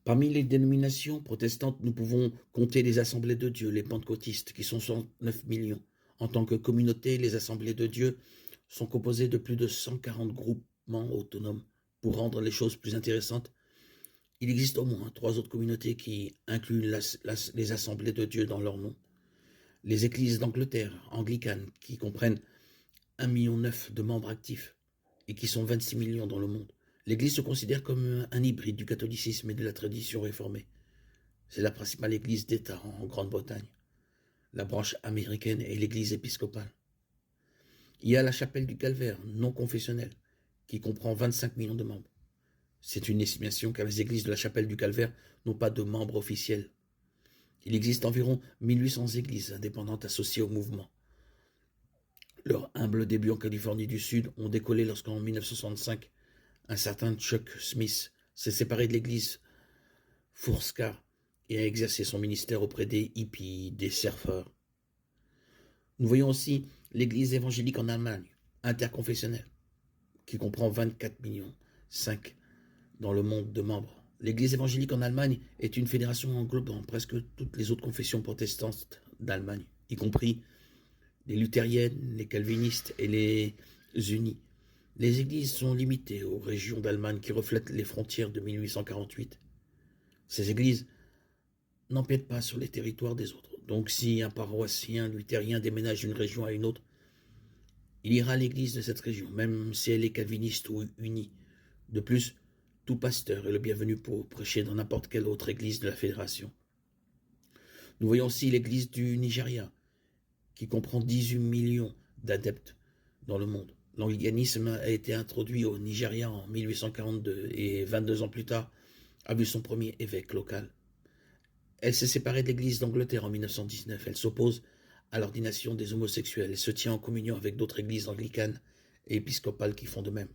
Parmi les dénominations protestantes, nous pouvons compter les Assemblées de Dieu, les pentecôtistes, qui sont 109 millions. En tant que communauté, les Assemblées de Dieu sont composées de plus de 140 groupements autonomes. Pour rendre les choses plus intéressantes, il existe au moins 3 autres communautés qui incluent les Assemblées de Dieu dans leur nom. Les églises d'Angleterre, anglicanes, qui comprennent 1,9 million de membres actifs et qui sont 26 millions dans le monde. L'Église se considère comme un hybride du catholicisme et de la tradition réformée. C'est la principale église d'État en Grande-Bretagne. La branche américaine est l'Église épiscopale. Il y a la chapelle du Calvaire, non confessionnelle, qui comprend 25 millions de membres. C'est une estimation car les églises de la chapelle du Calvaire n'ont pas de membres officiels. Il existe environ 1800 églises indépendantes associées au mouvement. Leur humble début en Californie du Sud ont décollé lorsqu'en 1965, un certain Chuck Smith s'est séparé de l'église Foursquare et a exercé son ministère auprès des hippies, des surfeurs. Nous voyons aussi l'église évangélique en Allemagne, interconfessionnelle, qui comprend 24 millions, 5 dans le monde de membres. L'église évangélique en Allemagne est une fédération englobant presque toutes les autres confessions protestantes d'Allemagne, y compris les luthériennes, les calvinistes et les unis. Les églises sont limitées aux régions d'Allemagne qui reflètent les frontières de 1848. Ces églises n'empiètent pas sur les territoires des autres. Donc si un paroissien luthérien déménage d'une région à une autre, il ira à l'église de cette région, même si elle est calviniste ou unie. De plus, tout pasteur est le bienvenu pour prêcher dans n'importe quelle autre église de la fédération. Nous voyons aussi l'église du Nigeria, qui comprend 18 millions d'adeptes dans le monde. L'anglicanisme a été introduit au Nigeria en 1842 et 22 ans plus tard a vu son premier évêque local. Elle s'est séparée de l'église d'Angleterre en 1919. Elle s'oppose à l'ordination des homosexuels et se tient en communion avec d'autres églises anglicanes et épiscopales qui font de même.